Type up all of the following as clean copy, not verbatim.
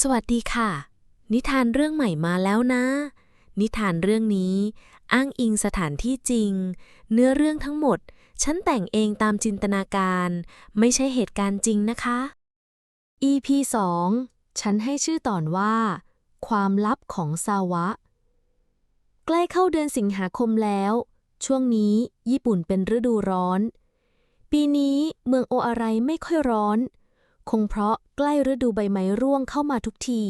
สวัสดีค่ะนิทานเรื่องใหม่มาแล้วนะ นิทานเรื่องนี้อ้างอิงสถานที่จริงเนื้อเรื่องทั้งหมดฉันแต่งเองตามจินตนาการไม่ใช่เหตุการณ์จริงนะคะ EP 2ฉันให้ชื่อตอนว่าความลับของซาวะใกล้เข้าเดือนสิงหาคมแล้วช่วงนี้ญี่ปุ่นเป็นฤดูร้อนปีนี้เมืองโออาไรไม่ค่อยร้อนคงเพราะใกล้ฤดูใบไม้ร่วงเข้ามาทุกที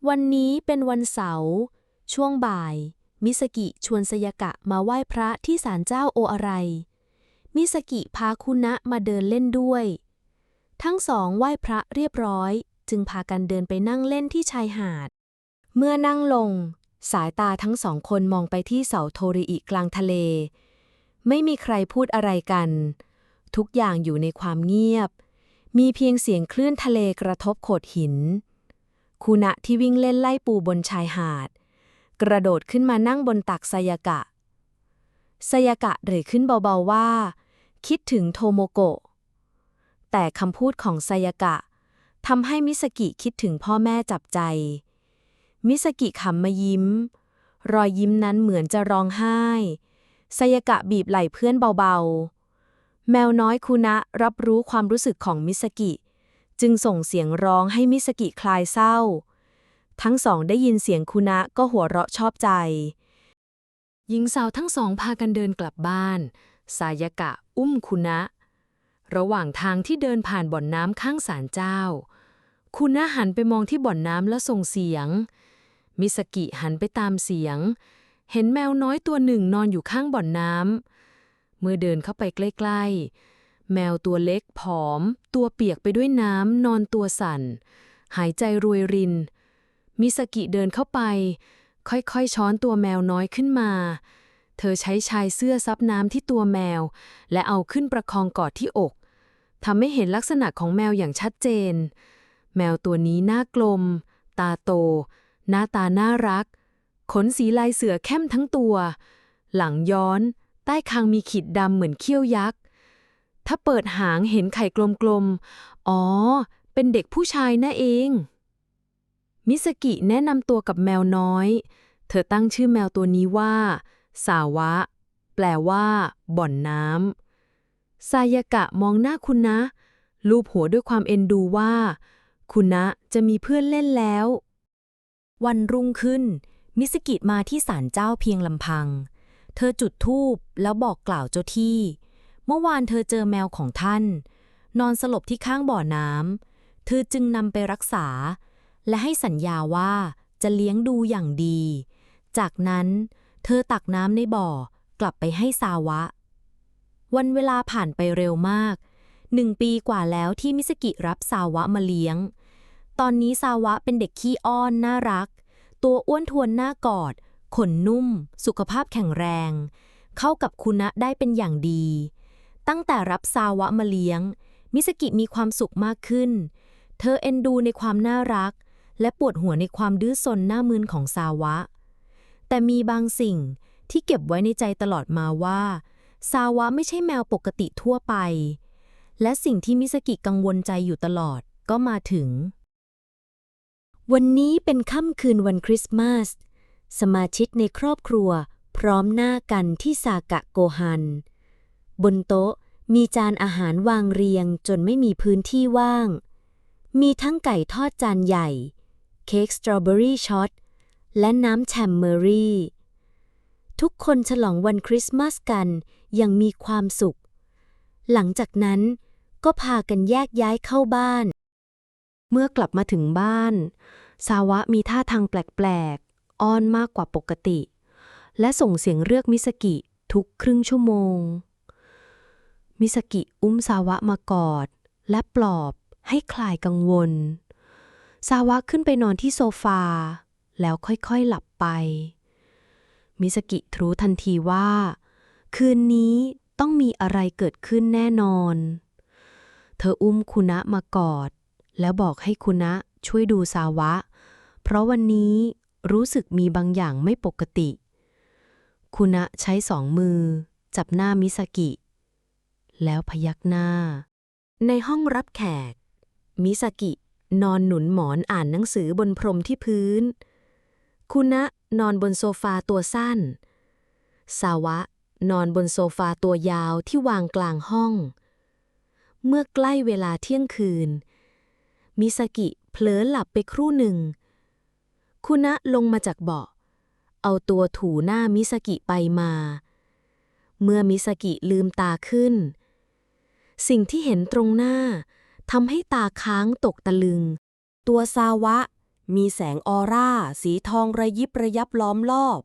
วันนี้เป็นวันเสาร์ช่วงบ่ายมิสกิชวนไซยากะมาไหว้พระที่ศาลเจ้าโออาไรมิสกิพาคุนะมาเดินเล่นด้วยทั้งสองไหว้พระเรียบร้อยจึงพากันเดินไปนั่งเล่นที่ชายหาดเมื่อนั่งลงสายตาทั้งสองคนมองไปที่เสาโทริอิกลางทะเลไม่มีใครพูดอะไรกันทุกอย่างอยู่ในความเงียบมีเพียงเสียงคลื่นทะเลกระทบโขดหินคุนะที่วิ่งเล่นไล่ปูบนชายหาดกระโดดขึ้นมานั่งบนตักไซยากะไซยากะเอ่ยขึ้นเบาๆว่าคิดถึงโทโมโกะแต่คำพูดของไซยากะทำให้มิสกิคิดถึงพ่อแม่จับใจมิสกิขำมายิ้มรอยยิ้มนั้นเหมือนจะร้องไห้ไซยากะบีบไหล่เพื่อนเบาๆแมวน้อยคุนะรับรู้ความรู้สึกของมิสกิจึงส่งเสียงร้องให้มิสกิคลายเศร้าทั้งสองได้ยินเสียงคุนะก็หัวเราะชอบใจหญิงสาวทั้งสองพากันเดินกลับบ้านไซยากะอุ้มคุนะระหว่างทางที่เดินผ่านบ่อนน้ำข้างศาลเจ้าคุนะหันไปมองที่บ่อนน้ำแล้วส่งเสียงมิสกิหันไปตามเสียงเห็นแมวน้อยตัวหนึ่งนอนอยู่ข้างบ่อนน้ำเมื่อเดินเข้าไปใกล้ๆแมวตัวเล็กผอมตัวเปียกไปด้วยน้ำนอนตัวสั่นหายใจรวยรินมิสกิเดินเข้าไปค่อยๆช้อนตัวแมวน้อยขึ้นมาเธอใช้ชายเสื้อซับน้ำที่ตัวแมวและเอาขึ้นประคองกอดที่อกทำให้เห็นลักษณะของแมวอย่างชัดเจนแมวตัวนี้หน้ากลมตาโตหน้าตาน่ารักขนสีลายเสือเข้มทั้งตัวหลังย้อนใต้คางมีขีดดำเหมือนเขี้ยวยักษ์ถ้าเปิดหางเห็นไข่กลมๆอ๋อเป็นเด็กผู้ชายน่ะเองมิสกิแนะนำตัวกับแมวน้อยเธอตั้งชื่อแมวตัวนี้ว่าสาวะแปลว่าบ่อนน้ำไซยากะมองหน้าคุนะลูบหัวด้วยความเอ็นดูว่าคุนะจะมีเพื่อนเล่นแล้ววันรุ่งขึ้นมิสกิมาที่ศาลเจ้าเพียงลำพังเธอจุดธูปแล้วบอกกล่าวเจ้าที่เมื่อวานเธอเจอแมวของท่านนอนสลบที่ข้างบ่อน้ำเธอจึงนำไปรักษาและให้สัญญาว่าจะเลี้ยงดูอย่างดีจากนั้นเธอตักน้ำในบ่อกลับไปให้ซาวะวันเวลาผ่านไปเร็วมาก1 ปีกว่าแล้วที่มิสกิรับซาวะมาเลี้ยงตอนนี้ซาวะเป็นเด็กขี้อ้อนน่ารักตัวอ้วนทวนหน้ากอดขนนุ่มสุขภาพแข็งแรงเข้ากับคุนะได้เป็นอย่างดีตั้งแต่รับซาวะมาเลี้ยงมิสกิมีความสุขมากขึ้นเธอเอ็นดูในความน่ารักและปวดหัวในความดื้อซนหน้ามึนของซาวะแต่มีบางสิ่งที่เก็บไว้ในใจตลอดมาว่าซาวะไม่ใช่แมวปกติทั่วไปและสิ่งที่มิสกิกังวลใจอยู่ตลอดก็มาถึงวันนี้เป็นค่ำคืนวันคริสต์มาสสมาชิกในครอบครัวพร้อมหน้ากันที่ซากะโกฮันบนโต๊ะมีจานอาหารวางเรียงจนไม่มีพื้นที่ว่างมีทั้งไก่ทอดจานใหญ่เค้กสตรอเบอรี่ช็อตและน้ำแชมเมอรี่ทุกคนฉลองวันคริสต์มาสกันอย่างมีความสุขหลังจากนั้นก็พากันแยกย้ายเข้าบ้านเมื่อกลับมาถึงบ้านซาวะมีท่าทางแปลกๆอ้อนมากกว่าปกติและส่งเสียงเรียกมิสกิทุกครึ่งชั่วโมงมิสกิอุ้มซาวะมากอดและปลอบให้คลายกังวลซาวะขึ้นไปนอนที่โซฟาแล้วค่อยๆหลับไปมิสกิรู้ทันทีว่าคืนนี้ต้องมีอะไรเกิดขึ้นแน่นอนเธออุ้มคุนะมากอดแล้วบอกให้คุนะช่วยดูซาวะเพราะวันนี้รู้สึกมีบางอย่างไม่ปกติคุนะใช้2 มือจับหน้ามิสกิแล้วพยักหน้าในห้องรับแขกมิสกิ นอนหนุนหมอนอ่านหนังสือบนพรมที่พื้นคุณะนอนบนโซฟาตัวสั้นสาวะนอนบนโซฟาตัวยาวที่วางกลางห้องเมื่อใกล้เวลาเที่ยงคืนมิซากิเผลอหลับไปครู่หนึ่งคุณะลงมาจากเบาะเอาตัวถูหน้ามิซากิไปมาเมื่อมิซากิลืมตาขึ้นสิ่งที่เห็นตรงหน้าทำให้ตาค้างตกตะลึงตัวซาวะมีแสงออร่าสีทองระยิบระยับล้อมรอบ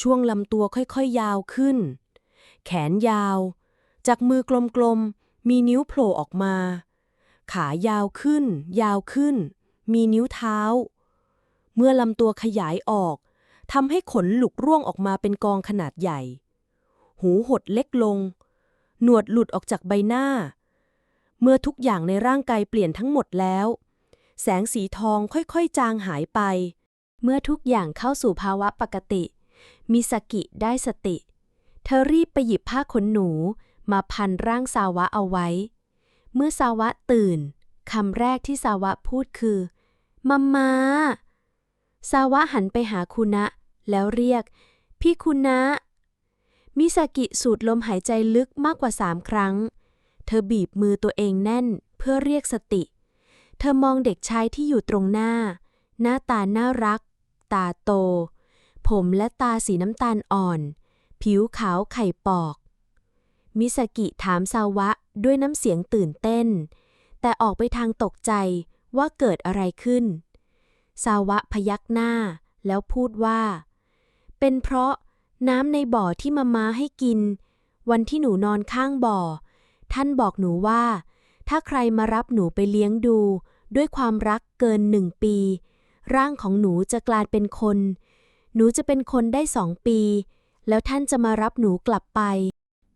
ช่วงลำตัวค่อยๆยาวขึ้นแขนยาวจากมือกลมๆมีนิ้วโผล่ออกมาขายาวขึ้นยาวขึ้นมีนิ้วเท้าเมื่อลำตัวขยายออกทำให้ขนหลุกร่วงออกมาเป็นกองขนาดใหญ่หูหดเล็กลงหนวดหลุดออกจากใบหน้าเมื่อทุกอย่างในร่างกายเปลี่ยนทั้งหมดแล้วแสงสีทองค่อยๆจางหายไปเมื่อทุกอย่างเข้าสู่ภาวะปกติมิซากิได้สติเธอรีบไปหยิบผ้าขนหนูมาพันร่างซาวะเอาไว้เมื่อซาวะตื่นคำแรกที่ซาวะพูดคือมัมมาซาวะหันไปหาคุณะแล้วเรียกพี่คุณะมิซากิสูดลมหายใจลึกมากกว่า3 ครั้งเธอบีบมือตัวเองแน่นเพื่อเรียกสติเธอมองเด็กชายที่อยู่ตรงหน้าหน้าตาน่ารักตาโตผมและตาสีน้ำตาลอ่อนผิวขาวไข่ปอกมิซากิถามซาวะด้วยน้ำเสียงตื่นเต้นแต่ออกไปทางตกใจว่าเกิดอะไรขึ้นซาวะพยักหน้าแล้วพูดว่าเป็นเพราะน้ำในบ่อที่มาม่าให้กินวันที่หนูนอนข้างบ่อท่านบอกหนูว่าถ้าใครมารับหนูไปเลี้ยงดูด้วยความรักเกิน1 ปีร่างของหนูจะกลายเป็นคนหนูจะเป็นคนได้2 ปีแล้วท่านจะมารับหนูกลับไป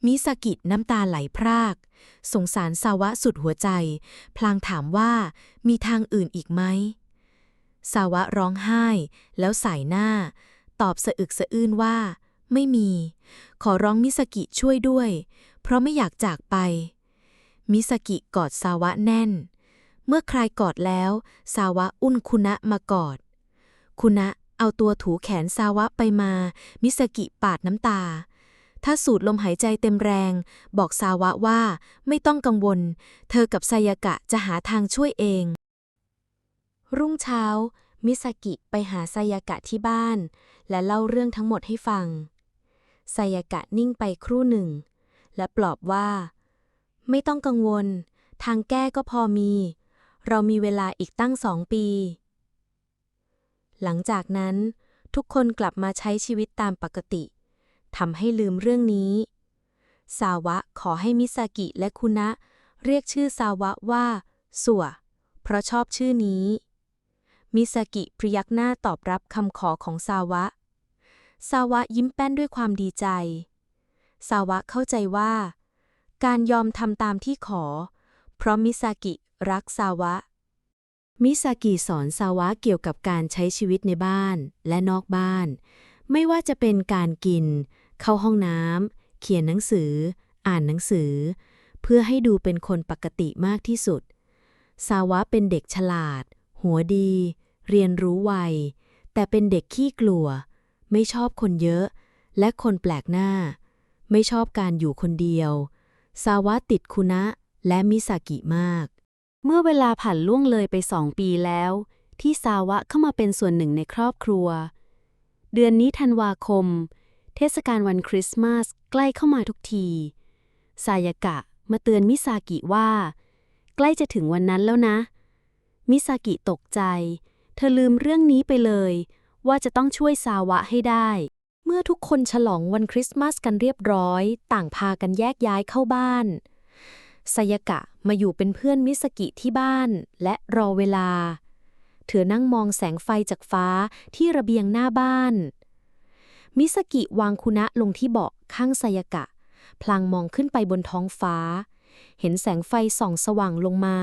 มิซากิน้ำตาไหลพรากสงสารซาวะสุดหัวใจพลางถามว่ามีทางอื่นอีกไหมซาวะร้องไห้แล้วสายหน้าตอบสะอึกสะอื้นว่าไม่มีขอร้องมิซากิช่วยด้วยเพราะไม่อยากจากไปมิซากิกอดซาวะแน่นเมื่อคลายกอดแล้วซาวะอุ้มคุณะมากอดคุณะเอาตัวถูแขนซาวะไปมามิซากิปาดน้ำตาถ้าสูดลมหายใจเต็มแรงบอกซาวะว่าไม่ต้องกังวลเธอกับไซยากะจะหาทางช่วยเองรุ่งเช้ามิซากิไปหาไซยากะที่บ้านและเล่าเรื่องทั้งหมดให้ฟังไซยากะนิ่งไปครู่หนึ่งและปลอบว่าไม่ต้องกังวลทางแก้ก็พอมีเรามีเวลาอีกตั้ง2 ปีหลังจากนั้นทุกคนกลับมาใช้ชีวิตตามปกติทำให้ลืมเรื่องนี้ซาวะขอให้มิซากิและคุณะเรียกชื่อซาวะว่าสัวเพราะชอบชื่อนี้มิซากิพยักหน้าตอบรับคำขอของซาวะยิ้มแป้นด้วยความดีใจซาวะเข้าใจว่าการยอมทำตามที่ขอเพราะมิซากิรักซาวะมิซากิสอนซาวะเกี่ยวกับการใช้ชีวิตในบ้านและนอกบ้านไม่ว่าจะเป็นการกินเข้าห้องน้ำเขียนหนังสืออ่านหนังสือเพื่อให้ดูเป็นคนปกติมากที่สุดซาวะเป็นเด็กฉลาดหัวดีเรียนรู้ไวแต่เป็นเด็กขี้กลัวไม่ชอบคนเยอะและคนแปลกหน้าไม่ชอบการอยู่คนเดียวซาวะติดคุณะและมิซากิมากเมื่อเวลาผ่านล่วงเลยไป2 ปีแล้วที่ซาวะเข้ามาเป็นส่วนหนึ่งในครอบครัวเดือนนี้ธันวาคมเทศกาลวันคริสต์มาสใกล้เข้ามาทุกทีไซยากะมาเตือนมิซากิว่าใกล้จะถึงวันนั้นแล้วนะมิซากิตกใจเธอลืมเรื่องนี้ไปเลยว่าจะต้องช่วยซาวะให้ได้เมื่อทุกคนฉลองวันคริสต์มาสกันเรียบร้อยต่างพากันแยกย้ายเข้าบ้านไซยากะมาอยู่เป็นเพื่อนมิซากิที่บ้านและรอเวลาเธอนั่งมองแสงไฟจากฟ้าที่ระเบียงหน้าบ้านมิซากิวางคุณะลงที่เบาะข้างไซยากะพลางมองขึ้นไปบนท้องฟ้าเห็นแสงไฟส่องสว่างลงมา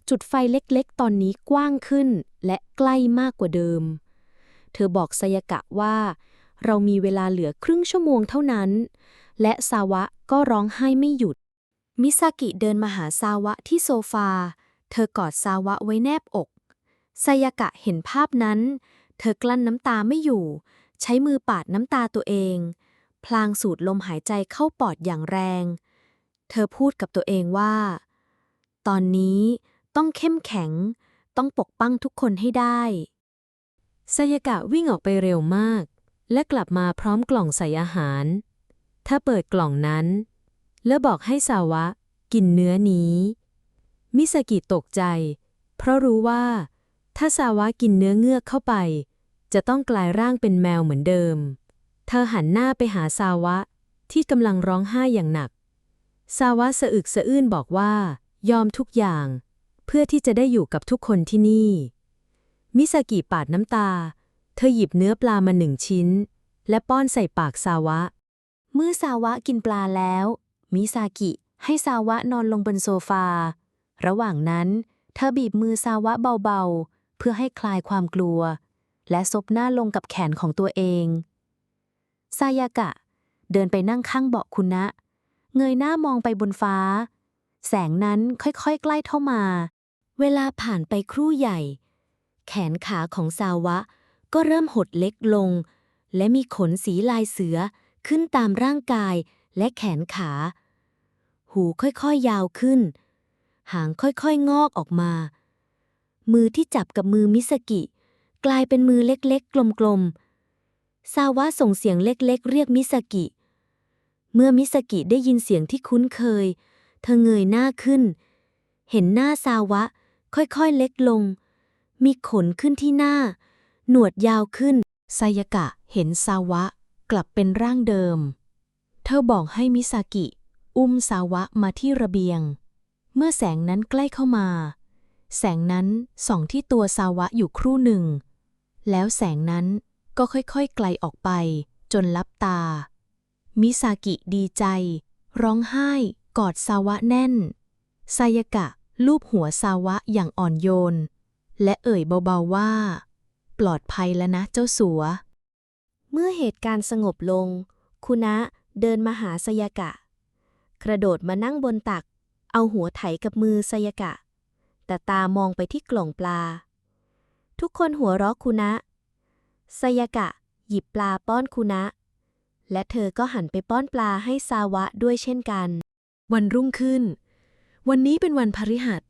จุดไฟเล็กๆตอนนี้กว้างขึ้นและใกล้มากกว่าเดิมเธอบอกไซยากะว่าเรามีเวลาเหลือครึ่งชั่วโมงเท่านั้นและซาวะก็ร้องไห้ไม่หยุดมิซากิเดินมาหาซาวะที่โซฟา เธอกอดซาวะไว้แนบอกไซยากะเห็นภาพนั้นเธอกลั้นน้ำตาไม่อยู่ใช้มือปาดน้ำตาตัวเองพลางสูดลมหายใจเข้าปอดอย่างแรงเธอพูดกับตัวเองว่าตอนนี้ต้องเข้มแข็งต้องปกป้องทุกคนให้ได้ไซยากะวิ่งออกไปเร็วมากและกลับมาพร้อมกล่องใส่อาหารถ้าเปิดกล่องนั้นแล้วบอกให้ซาวะกินเนื้อนี้มิซากิตกใจเพราะรู้ว่าถ้าซาวะกินเนื้อเงือกเข้าไปจะต้องกลายร่างเป็นแมวเหมือนเดิมเธอหันหน้าไปหาซาวะที่กำลังร้องไห้อย่างหนักซาวะสะอึกสะอื้นบอกว่ายอมทุกอย่างเพื่อที่จะได้อยู่กับทุกคนที่นี่มิซากิปาดน้ำตาเธอหยิบเนื้อปลามา1 ชิ้นและป้อนใส่ปากซาวะเมื่อซาวะกินปลาแล้วมิซากิให้ซาวะนอนลงบนโซฟาระหว่างนั้นเธอบีบมือซาวะเบาๆเพื่อให้คลายความกลัวและซบหน้าลงกับแขนของตัวเองซายากะเดินไปนั่งข้างเบาะคุณนะเงยหน้ามองไปบนฟ้าแสงนั้นค่อยๆใกล้เข้ามาเวลาผ่านไปครู่ใหญ่แขนขาของซาวะก็เริ่มหดเล็กลงและมีขนสีลายเสือขึ้นตามร่างกายและแขนขาหูค่อยๆยาวขึ้นหางค่อยๆงอกออกมามือที่จับกับมือมิสกิกลายเป็นมือเล็กๆกลมๆซาวะส่งเสียงเล็กๆเรียกมิสกิเมื่อมิสกิได้ยินเสียงที่คุ้นเคยเธอเงยหน้าขึ้นเห็นหน้าซาวะค่อยๆเล็กลงมีขนขึ้นที่หน้าหนวดยาวขึ้นไซยากะเห็นซาวะกลับเป็นร่างเดิมเธอบอกให้มิซากิอุ้มซาวะมาที่ระเบียงเมื่อแสงนั้นใกล้เข้ามาแสงนั้นส่องที่ตัวซาวะอยู่ครู่หนึ่งแล้วแสงนั้นก็ค่อยๆไกลออกไปจนลับตามิซากิดีใจร้องไห้กอดซาวะแน่นไซยากะลูบหัวซาวะอย่างอ่อนโยนและเอ่ยเบาๆว่าปลอดภัยแล้วนะเจ้าสัวเมื่อเหตุการณ์สงบลงคุณะเดินมาหาไซยากะกระโดดมานั่งบนตักเอาหัวไถกับมือไซยากะแต่ตามองไปที่กล่องปลาทุกคนหัวเราะคุณะไซยากะหยิบปลาป้อนคุณะและเธอก็หันไปป้อนปลาให้ซาวะด้วยเช่นกันวันรุ่งขึ้นวันนี้เป็นวันพฤหัส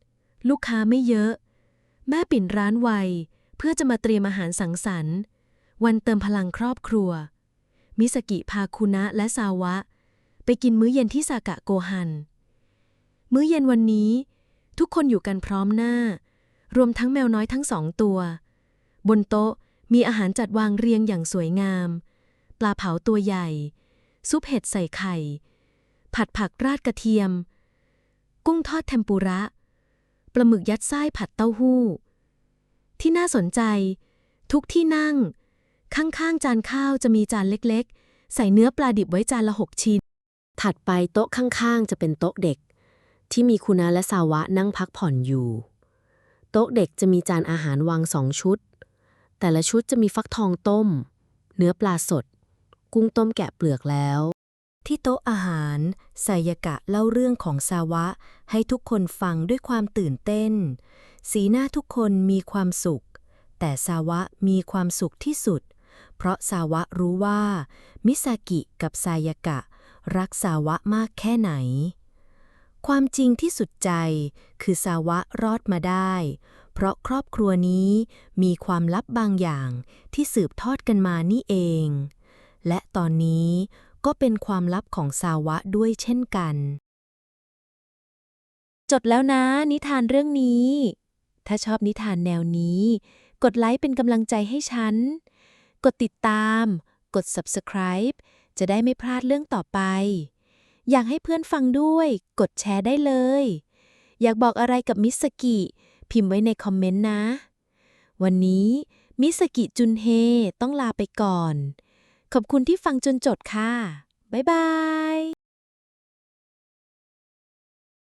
ลูกค้าไม่เยอะแม่ปิดร้านไวเพื่อจะมาเตรียมอาหารสังสรรค์วันเติมพลังครอบครัวมิสกิพาคุณะและซาวะไปกินมื้อเย็นที่ซากะโกฮันมื้อเย็นวันนี้ทุกคนอยู่กันพร้อมหน้ารวมทั้งแมวน้อยทั้ง2 ตัวบนโต๊ะมีอาหารจัดวางเรียงอย่างสวยงามปลาเผาตัวใหญ่ซุปเห็ดใส่ไข่ผัดผักราดกระเทียมกุ้งทอดเทมปุระปลาหมึกยัดไส้ผัดเต้าหู้ที่น่าสนใจทุกที่นั่งข้างๆจานข้าวจะมีจานเล็กๆใส่เนื้อปลาดิบไว้จานละ6 ชิ้นถัดไปโต๊ะข้างๆจะเป็นโต๊ะเด็กที่มีคุณาและซาวะนั่งพักผ่อนอยู่โต๊ะเด็กจะมีจานอาหารวาง2 ชุดแต่ละชุดจะมีฟักทองต้มเนื้อปลาสดกุ้งต้มแกะเปลือกแล้วที่โต๊ะอาหารไซยากะเล่าเรื่องของซาวะให้ทุกคนฟังด้วยความตื่นเต้นสีหน้าทุกคนมีความสุขแต่ซาวะมีความสุขที่สุดเพราะซาวะรู้ว่ามิซากิกับไซยากะรักซาวะมากแค่ไหนความจริงที่สุดใจคือซาวะรอดมาได้เพราะครอบครัวนี้มีความลับบางอย่างที่สืบทอดกันมานี่เองและตอนนี้ก็เป็นความลับของซาวะด้วยเช่นกันจดแล้วนะนิทานเรื่องนี้ถ้าชอบนิทานแนวนี้กดไลค์เป็นกำลังใจให้ฉันกดติดตามกด Subscribe จะได้ไม่พลาดเรื่องต่อไปอยากให้เพื่อนฟังด้วยกดแชร์ได้เลยอยากบอกอะไรกับมิสกิพิมพ์ไว้ในคอมเมนต์นะวันนี้มิสกิจุนเฮต้องลาไปก่อนขอบคุณที่ฟังจนจบค่ะบ๊ายบาย